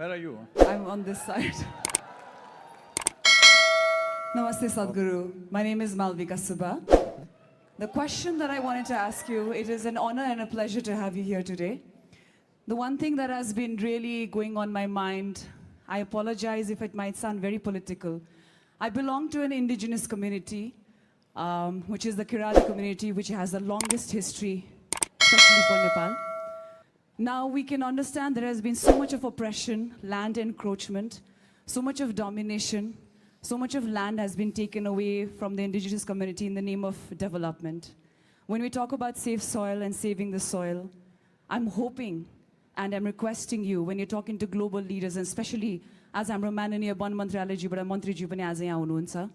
Where are you? I'm on this side. Namaste, Sadhguru. My name is Malvika Subba. The question that I wanted to ask you, it is an honor and a pleasure to have you here today. The one thing that has been really going on my mind, I apologize if it might sound very political. I belong to an indigenous community, which is the Kirati community, which has the longest history, especially for Nepal. Now we can understand there has been so much of oppression, land encroachment, so much of domination, so much of land has been taken away from the indigenous community in the name of development. When we talk about safe soil and saving the soil, I'm hoping and I'm requesting you, when you're talking to global leaders, and especially as हाम्रो माननीय one मन्त्रालयज्यूबाट मन्त्रीज्यू पनि आज यहाँ हुनुहुन्छ,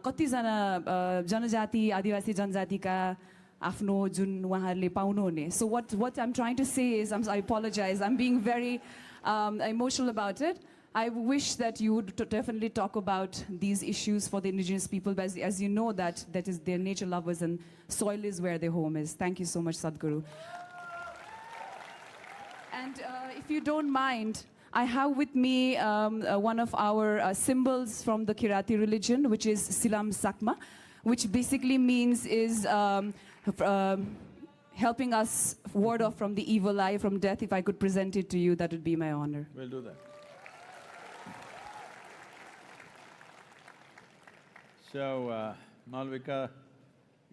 कतिजना जनजाति आदिवासी जनजातिका आफ्नो जुन उहाँहरूले पाउनुहुने. So what I'm trying to say is, I apologize, I'm being very emotional about it. I wish that you would definitely talk about these issues for the indigenous people, but as you know that is their nature lovers and soil is where their home is. Thank you so much, Sadhguru. And if you don't mind, I have with me one of our symbols from the Kirati religion, which is Silam Sakma, which basically means is helping us ward off from the evil eye, from death. If I could present it to you, that would be my honor. We'll do that. So, Malvika,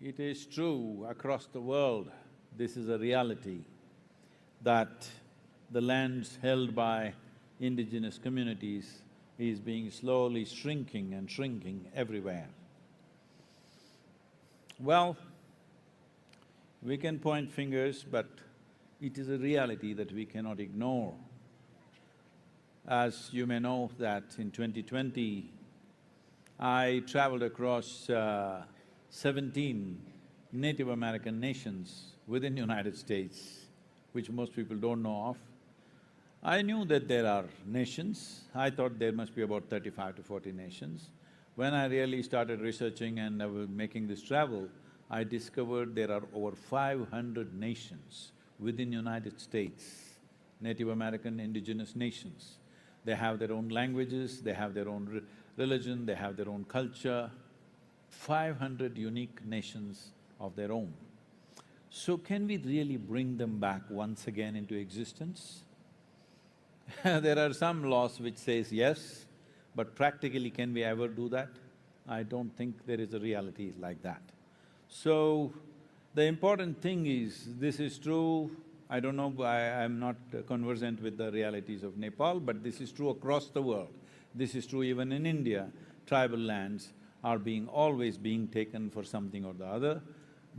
it is true across the world, this is a reality, that the lands held by indigenous communities is being slowly shrinking and shrinking everywhere. Well, we can point fingers, but it is a reality that we cannot ignore. As you may know that in 2020, I traveled across 17 Native American nations within the United States, which most people don't know of. I knew that there are nations. I thought there must be about 35 to 40 nations. When I really started researching and I was making this travel, I discovered there are over 500 nations within United States, Native American indigenous nations. They have their own languages, they have their own religion, they have their own culture, 500 unique nations of their own. So can we really bring them back once again into existence? There are some laws which says yes, but practically can we ever do that? I don't think there is a reality like that. So, the important thing is, this is true, I don't know, I'm not conversant with the realities of Nepal, but this is true across the world. This is true even in India. Tribal lands are always being taken for something or the other,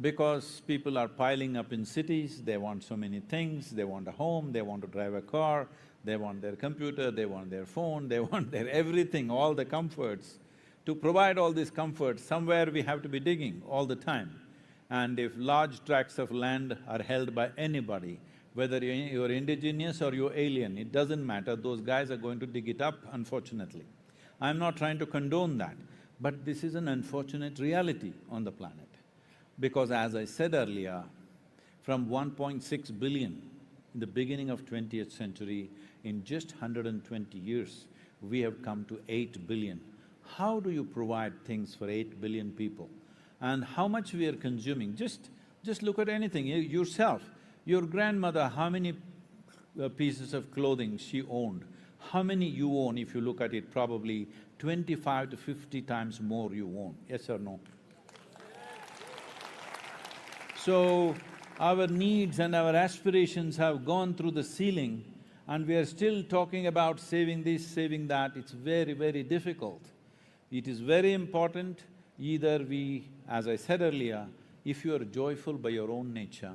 because people are piling up in cities, they want so many things, they want a home, they want to drive a car, they want their computer, they want their phone, they want their everything, all the comforts. To provide all these comforts, somewhere we have to be digging all the time. And if large tracts of land are held by anybody, whether you're indigenous or you're alien, it doesn't matter, those guys are going to dig it up, unfortunately. I'm not trying to condone that, but this is an unfortunate reality on the planet. Because as I said earlier, from 1.6 billion in the beginning of 20th century, in just 120 years, we have come to 8 billion. How do you provide things for 8 billion people? And how much we are consuming? Just look at anything, yourself. Your grandmother, how many pieces of clothing she owned? How many you own? If you look at it, probably 25 to 50 times more you own, yes or no? So, our needs and our aspirations have gone through the ceiling and we are still talking about saving this, saving that. It's very, very difficult. It is very important, either we, as I said earlier, if you are joyful by your own nature,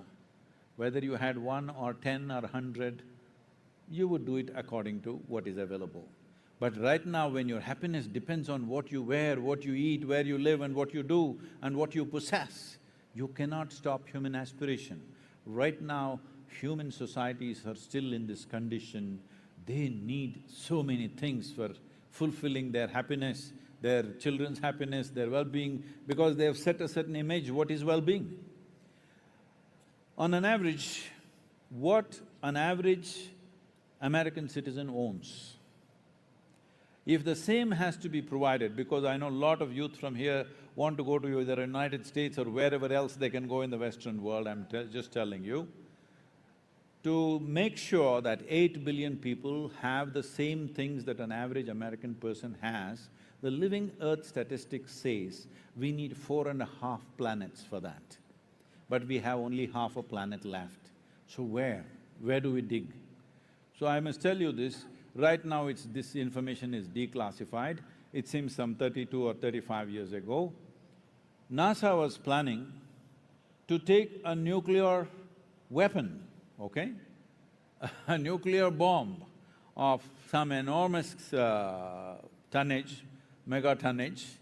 whether you had 1 or 10 or 100, you would do it according to what is available. But right now, when your happiness depends on what you wear, what you eat, where you live and what you do and what you possess, you cannot stop human aspiration. Right now, human societies are still in this condition. They need so many things for fulfilling their happiness, their children's happiness, their well-being, because they have set a certain image what is well-being. On an average, what an average American citizen owns. If the same has to be provided, because I know a lot of youth from here want to go to either United States or wherever else they can go in the Western world, I'm just telling you, to make sure that 8 billion people have the same things that an average American person has, the Living Earth statistics says we need 4.5 planets for that. But we have only half a planet left. So where? Where do we dig? So I must tell you this, right now this information is declassified. It seems some 32 or 35 years ago, NASA was planning to take a nuclear weapon, okay? A nuclear bomb of some enormous tonnage, megatonnage,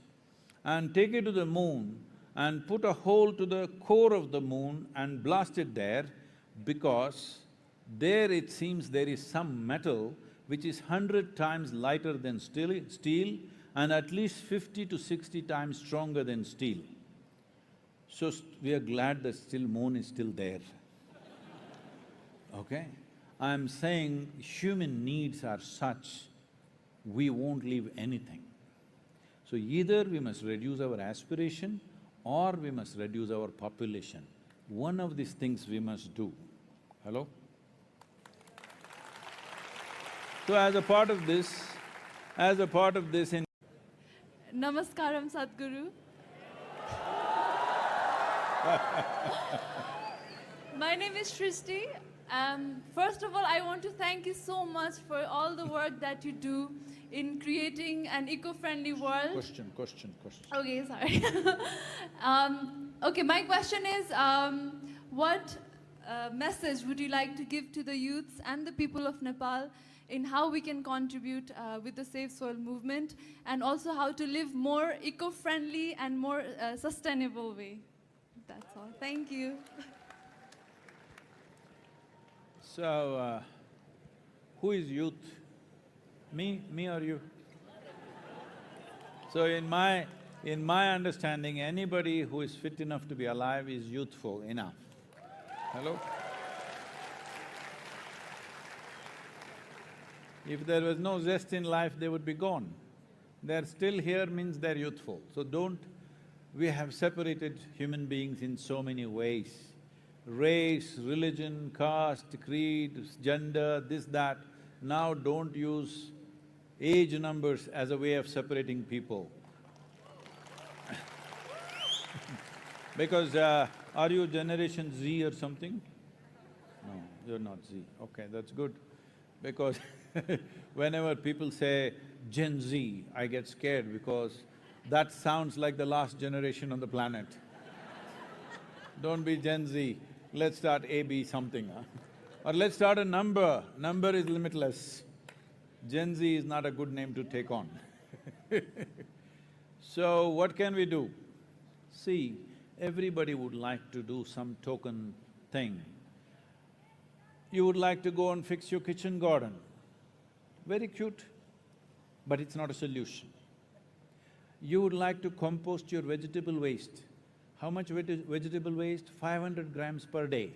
and take it to the moon and put a hole to the core of the moon and blast it there, because there it seems there is some metal which is 100 times lighter than steel and at least 50 to 60 times stronger than steel. So we are glad that still moon is still there. Okay? I'm saying human needs are such, we won't leave anything. So either we must reduce our aspiration or we must reduce our population. One of these things we must do. Hello? So as a part of this in… Namaskaram, Sadhguru. My name is Shristi. First of all, I want to thank you so much for all the work that you do in creating an eco-friendly world. Question. Okay, sorry. Okay, my question is, what message would you like to give to the youths and the people of Nepal in how we can contribute with the Safe Soil movement, and also how to live more eco-friendly and more sustainable way? That's all. Thank you. So, who is youth? Me or you? So in my understanding, anybody who is fit enough to be alive is youthful enough. Hello? If there was no zest in life, they would be gone. They're still here means they're youthful. So we have separated human beings in so many ways. Race, religion, caste, creed, gender, this, that. Now don't use age numbers as a way of separating people. Because are you Generation Z or something? No, you're not Z. Okay, that's good. Because whenever people say Gen Z, I get scared because that sounds like the last generation on the planet. Don't be Gen Z, let's start AB something, huh? Or let's start a number is limitless. Gen Z is not a good name to take on. So what can we do? See, everybody would like to do some token thing. You would like to go and fix your kitchen garden. Very cute, but it's not a solution. You would like to compost your vegetable waste. How much vegetable waste? 500 grams per day.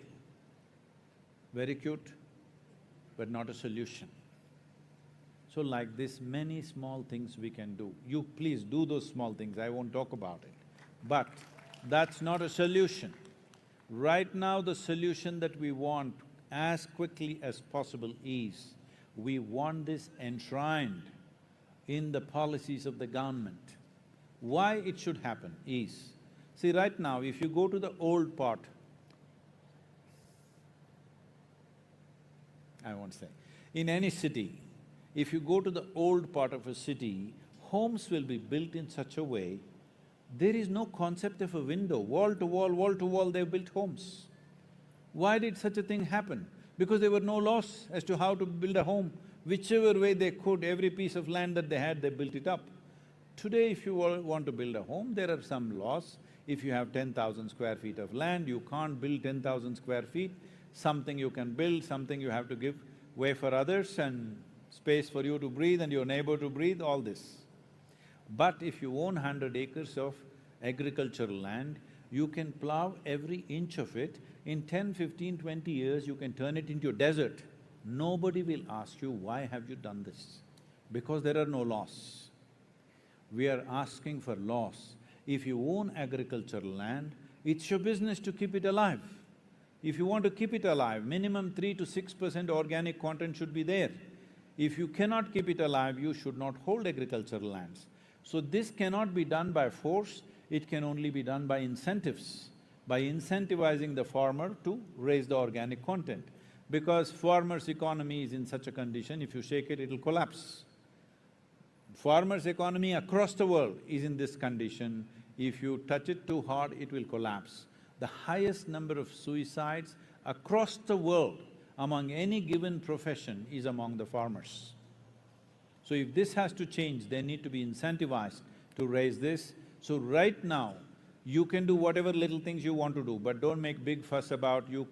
Very cute, but not a solution. So like this, many small things we can do. You please do those small things, I won't talk about it. But that's not a solution. Right now, the solution that we want as quickly as possible is, we want this enshrined in the policies of the government. Why it should happen is, see right now, if you go to the old part, I won't say, in any city, if you go to the old part of a city, homes will be built in such a way, there is no concept of a window, wall to wall, they've built homes. Why did such a thing happen? Because there were no laws as to how to build a home. Whichever way they could, every piece of land that they had, they built it up. Today, if you want to build a home, there are some laws. If you have 10,000 square feet of land, you can't build 10,000 square feet. Something you can build, something you have to give way for others and space for you to breathe and your neighbor to breathe, all this. But if you own 100 acres of agricultural land, you can plow every inch of it. In 10, 15, 20 years, you can turn it into a desert. nobody will ask you, why have you done this? Because there are no laws. We are asking for laws. If you own agricultural land, it's your business to keep it alive. If you want to keep it alive, minimum 3 to 6% organic content should be there. If you cannot keep it alive, you should not hold agricultural lands. So this cannot be done by force, it can only be done by incentives, by incentivizing the farmer to raise the organic content. Because farmer's economy is in such a condition, if you shake it, it'll collapse. Farmer's economy across the world is in this condition. If you touch it too hard, it will collapse. The highest number of suicides across the world among any given profession is among the farmers. So if this has to change, they need to be incentivized to raise this. So right now, you can do whatever little things you want to do, but don't make big fuss about you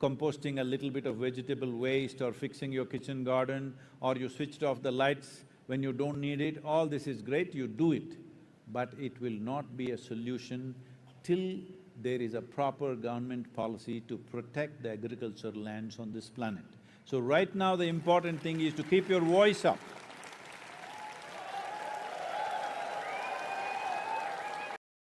composting a little bit of vegetable waste or fixing your kitchen garden, or you switched off the lights when you don't need it. All this is great, you do it, but it will not be a solution till there is a proper government policy to protect the agricultural lands on this planet. So right now the important thing is to keep your voice up.